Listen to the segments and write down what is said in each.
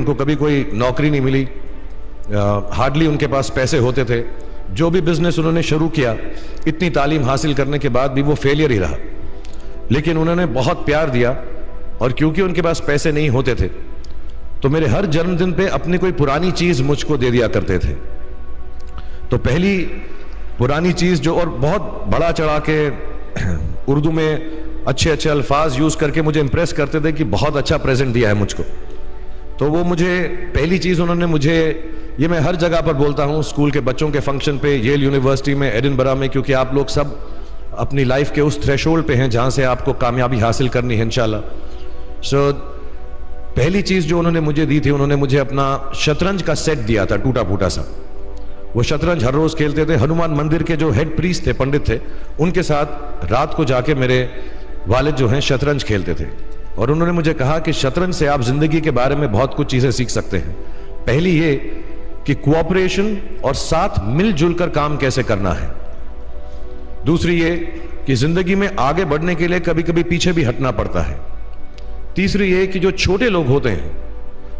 उनको कभी कोई नौकरी नहीं मिली, हार्डली उनके पास पैसे होते थे। जो भी बिजनेस उन्होंने शुरू किया, इतनी तालीम हासिल करने के बाद भी वो फेलियर ही रहा। लेकिन उन्होंने बहुत प्यार दिया, और क्योंकि उनके पास पैसे नहीं होते थे तो मेरे हर जन्मदिन पे अपनी कोई पुरानी चीज मुझको दे दिया करते थे। तो पहली पुरानी चीज जो, और बहुत बड़ा चढ़ा के उर्दू में अच्छे अच्छे अल्फाज यूज करके मुझे इंप्रेस करते थे कि बहुत अच्छा प्रेजेंट दिया है मुझको। तो वो मुझे पहली चीज उन्होंने मुझे, ये मैं हर जगह पर बोलता हूँ, स्कूल के बच्चों के फंक्शन पे, येल यूनिवर्सिटी में, एडिनबरा में, क्योंकि आप लोग सब अपनी लाइफ के उस थ्रेशोल्ड पे हैं जहां से आपको कामयाबी हासिल करनी है इंशाल्लाह। सो पहली चीज जो उन्होंने मुझे दी थी, उन्होंने मुझे अपना शतरंज का सेट दिया था, टूटा फूटा सा। वो शतरंज हर रोज खेलते थे। हनुमान मंदिर के जो हेड प्रीस्ट थे, पंडित थे, उनके साथ रात को जाके मेरे वालिद जो हैं शतरंज खेलते थे। और उन्होंने मुझे कहा कि शतरंज से आप जिंदगी के बारे में बहुत कुछ चीजें सीख सकते हैं। पहली ये कि कोऑपरेशन और साथ मिलजुल कर काम कैसे करना है। दूसरी ये कि जिंदगी में आगे बढ़ने के लिए कभी कभी पीछे भी हटना पड़ता है। तीसरी ये कि जो छोटे लोग होते हैं,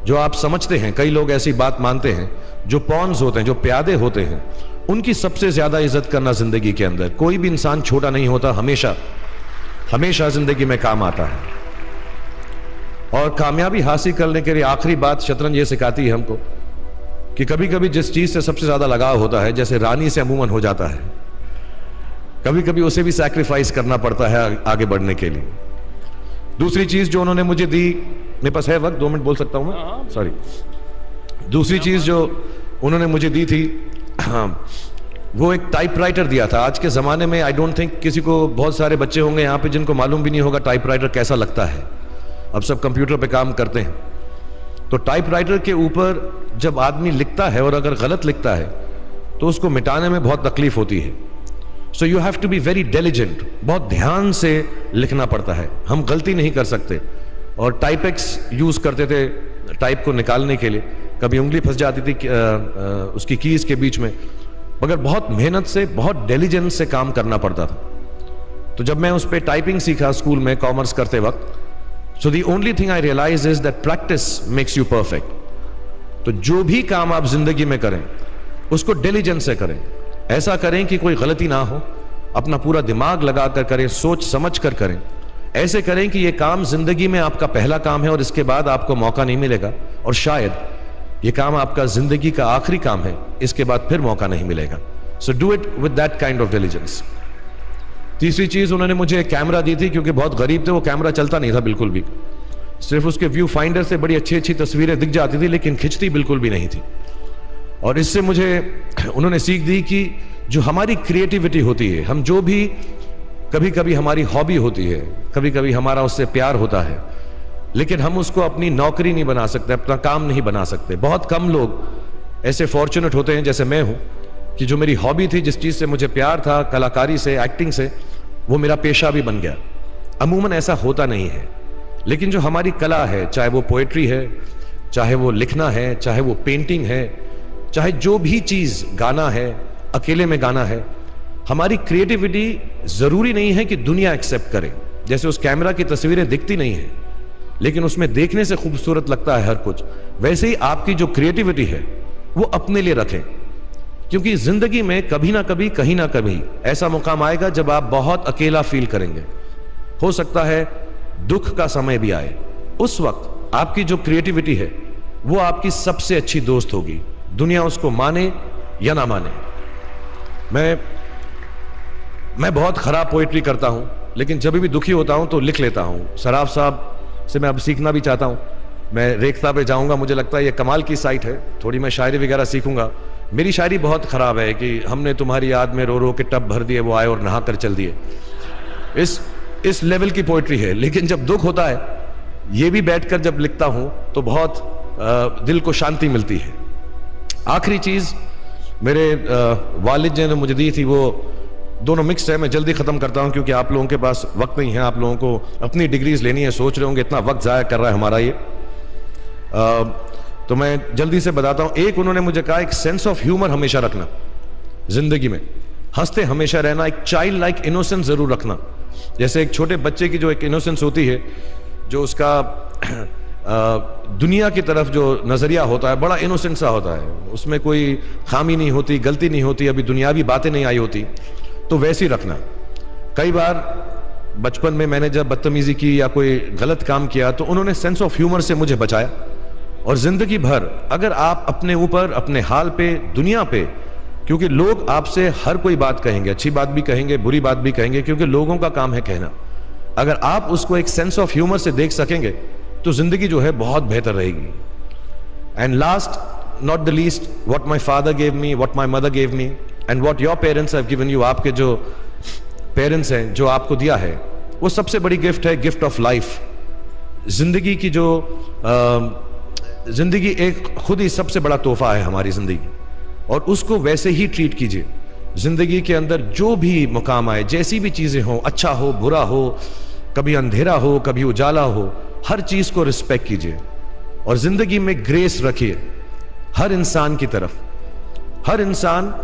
जो आप समझते हैं, कई लोग ऐसी बात मानते हैं, जो पॉन्स होते हैं, जो प्यादे होते हैं, उनकी सबसे ज्यादा इज्जत करना जिंदगी के अंदर। कोई भी इंसान छोटा नहीं होता, हमेशा हमेशा जिंदगी में काम आता है। और कामयाबी हासिल करने के लिए आखिरी बात शतरंज ये सिखाती है हमको कि कभी कभी जिस चीज से सबसे ज्यादा लगाव होता है, जैसे रानी से अमूमन हो जाता है, कभी कभी उसे भी सैक्रिफाइस करना पड़ता है आगे बढ़ने के लिए। दूसरी चीज जो उन्होंने मुझे दी, मेरे पास है वक्त, 2 मिनट बोल सकता हूं मैं, सॉरी। दूसरी चीज जो उन्होंने मुझे दी थी, वो एक टाइपराइटर दिया था। आज के जमाने में आई डोंट थिंक किसी को, बहुत सारे बच्चे होंगे यहाँ पे जिनको मालूम भी नहीं होगा टाइपराइटर कैसा लगता है। अब सब कंप्यूटर पे काम करते हैं। तो टाइपराइटर के ऊपर जब आदमी लिखता है और अगर गलत लिखता है तो उसको मिटाने में बहुत तकलीफ होती है। So you have to be very diligent, बहुत ध्यान से लिखना पड़ता है। हम गलती नहीं कर सकते। और टाइपेक्स यूज करते थे टाइप को निकालने के लिए, कभी उंगली फंस जाती थी उसकी कीज के बीच में, मगर बहुत मेहनत से, बहुत डिलिजेंस से काम करना पड़ता था। तो जब मैं उस पर टाइपिंग सीखा स्कूल में कॉमर्स करते वक्त, so the only thing I realise is that practice makes you perfect. तो जो भी काम आप जिंदगी में करें उसको डिलिजेंस से करें, ऐसा करें कि कोई गलती ना हो, अपना पूरा दिमाग लगाकर करें, सोच समझ कर करें। ऐसे करें कि यह काम जिंदगी में आपका पहला काम है और इसके बाद आपको मौका नहीं मिलेगा, और शायद यह काम आपका जिंदगी का आखिरी काम है, इसके बाद फिर मौका नहीं मिलेगा। So do it with that kind of diligence. तीसरी चीज उन्होंने मुझे कैमरा दी थी, क्योंकि बहुत गरीब थे, वो कैमरा चलता नहीं था बिल्कुल भी, सिर्फ उसके व्यू फाइंडर से बड़ी अच्छी अच्छी तस्वीरें दिख जाती थी, लेकिन खिंचती बिल्कुल भी नहीं थी। और इससे मुझे उन्होंने सीख दी कि जो हमारी क्रिएटिविटी होती है, हम जो भी, कभी कभी हमारी हॉबी होती है, कभी कभी हमारा उससे प्यार होता है, लेकिन हम उसको अपनी नौकरी नहीं बना सकते, अपना काम नहीं बना सकते। बहुत कम लोग ऐसे फॉर्चुनेट होते हैं जैसे मैं हूं कि जो मेरी हॉबी थी, जिस चीज से मुझे प्यार था, कलाकारी से, एक्टिंग से, वो मेरा पेशा भी बन गया। अमूमन ऐसा होता नहीं है, लेकिन जो हमारी कला है, चाहे वो पोएट्री है, चाहे वो लिखना है, चाहे वो पेंटिंग है, चाहे जो भी चीज, गाना है, अकेले में गाना है, हमारी क्रिएटिविटी जरूरी नहीं है कि दुनिया एक्सेप्ट करे। जैसे उस कैमरा की तस्वीरें दिखती नहीं है, लेकिन उसमें देखने से खूबसूरत लगता है हर कुछ, वैसे ही आपकी जो क्रिएटिविटी है वो अपने लिए रखें। क्योंकि जिंदगी में कभी ना कभी, कहीं ना कभी ऐसा मुकाम आएगा जब आप बहुत अकेला फील करेंगे। हो सकता है दुख का समय भी आए, उस वक्त आपकी जो क्रिएटिविटी है वो आपकी सबसे अच्छी दोस्त होगी, दुनिया उसको माने या ना माने। मैं बहुत खराब पोएट्री करता हूं, लेकिन जब भी दुखी होता हूं तो लिख लेता हूं। सराफ साहब से मैं अब सीखना भी चाहता हूं। मैं रेखता पे जाऊंगा, मुझे लगता है ये कमाल की साइट है, थोड़ी मैं शायरी वगैरह सीखूंगा। मेरी शायरी बहुत खराब है कि हमने तुम्हारी याद में रो रो के टब भर दिए, वो आए और नहा कर चल दिए। इस लेवल की पोएट्री है। लेकिन जब दुख होता है, ये भी बैठकर जब लिखता हूं तो बहुत दिल को शांति मिलती है। आखिरी चीज मेरे वालिद जी ने मुझे दी थी, वो दोनों मिक्स है, मैं जल्दी खत्म करता हूं क्योंकि आप लोगों के पास वक्त नहीं है, आप लोगों को अपनी डिग्रीज लेनी है, सोच रहे होंगे इतना वक्त जाया कर रहा है हमारा ये। तो मैं जल्दी से बताता हूं। एक, उन्होंने मुझे कहा एक सेंस ऑफ ह्यूमर हमेशा रखना, जिंदगी में हंसते हमेशा रहना, एक चाइल्ड लाइक इनोसेंस जरूर रखना। जैसे एक छोटे बच्चे की जो एक इनोसेंस होती है, जो उसका दुनिया की तरफ जो नज़रिया होता है बड़ा इनोसेंट सा होता है, उसमें कोई खामी नहीं होती, गलती नहीं होती, अभी दुनियावी बातें नहीं आई होती, तो वैसे ही रखना। कई बार बचपन में मैंने जब बदतमीजी की या कोई गलत काम किया तो उन्होंने सेंस ऑफ ह्यूमर से मुझे बचाया। और जिंदगी भर अगर आप अपने ऊपर, अपने हाल पे, दुनिया पे, क्योंकि लोग आपसे हर कोई बात कहेंगे, अच्छी बात भी कहेंगे, बुरी बात भी कहेंगे, क्योंकि लोगों का काम है कहना। अगर आप उसको एक सेंस ऑफ ह्यूमर से देख सकेंगे तो जिंदगी जो है बहुत बेहतर रहेगी। And last not the least, what my father gave me, what my mother gave me and what your parents have given you, आपके जो पेरेंट्स हैं जो आपको दिया है, वो सबसे बड़ी गिफ्ट है, गिफ्ट ऑफ लाइफ। जिंदगी की जो जिंदगी एक खुद ही सबसे बड़ा तोहफा है हमारी जिंदगी, और उसको वैसे ही ट्रीट कीजिए। जिंदगी के अंदर जो भी मुकाम आए, जैसी भी चीजें हो, अच्छा हो, बुरा हो, कभी अंधेरा हो, कभी उजाला हो, हर चीज को रिस्पेक्ट कीजिए और जिंदगी में ग्रेस रखिए हर इंसान की तरफ। हर इंसान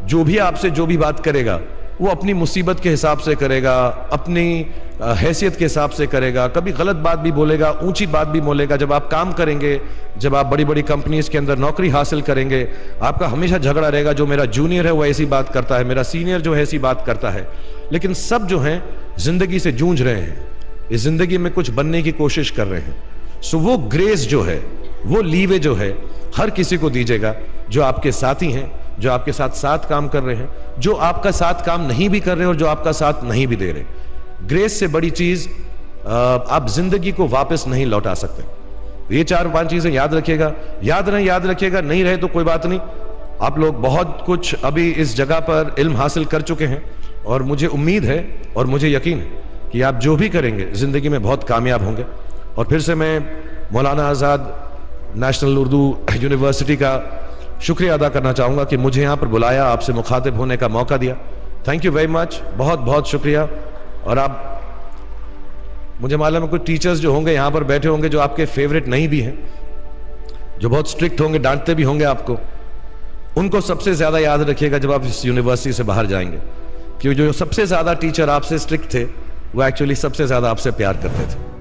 जो भी आपसे जो भी बात करेगा वो अपनी मुसीबत के हिसाब से करेगा, अपनी हैसियत के हिसाब से करेगा, कभी गलत बात भी बोलेगा, ऊंची बात भी बोलेगा। जब आप काम करेंगे, जब आप बड़ी बड़ी कंपनीज के अंदर नौकरी हासिल करेंगे, आपका हमेशा झगड़ा रहेगा, जो मेरा जूनियर है वो ऐसी बात करता है, मेरा सीनियर जो है ऐसी बात करता है। लेकिन सब जो हैं जिंदगी से जूझ रहे हैं, इस जिंदगी में कुछ बनने की कोशिश कर रहे हैं। सो वो ग्रेस जो है, वो लीवे जो है, हर किसी को दीजिएगा जो आपके साथी हैं, जो आपके साथ साथ काम कर रहे हैं, जो आपका साथ काम नहीं भी कर रहे और जो आपका साथ नहीं भी दे रहे। ग्रेस से बड़ी चीज आप जिंदगी को वापस नहीं लौटा सकते। ये 4-5 चीजें याद रखिएगा। याद रखिएगा, नहीं रहे तो कोई बात नहीं। आप लोग बहुत कुछ अभी इस जगह पर इल्म हासिल कर चुके हैं और मुझे उम्मीद है और मुझे यकीन है कि आप जो भी करेंगे जिंदगी में बहुत कामयाब होंगे। और फिर से मैं मौलाना आज़ाद नेशनल उर्दू यूनिवर्सिटी का शुक्रिया अदा करना चाहूँगा कि मुझे यहाँ पर बुलाया, आपसे मुखातिब होने का मौका दिया। थैंक यू वेरी मच, बहुत बहुत शुक्रिया। और आप, मुझे मालूम है कुछ टीचर्स जो होंगे यहाँ पर बैठे होंगे जो आपके फेवरेट नहीं भी हैं, जो बहुत स्ट्रिक्ट होंगे, डांटते भी होंगे आपको, उनको सबसे ज़्यादा याद रखिएगा जब आप इस यूनिवर्सिटी से बाहर जाएंगे, क्योंकि जो सबसे ज़्यादा टीचर आपसे स्ट्रिक्ट थे वो एक्चुअली सबसे ज़्यादा आपसे प्यार करते थे।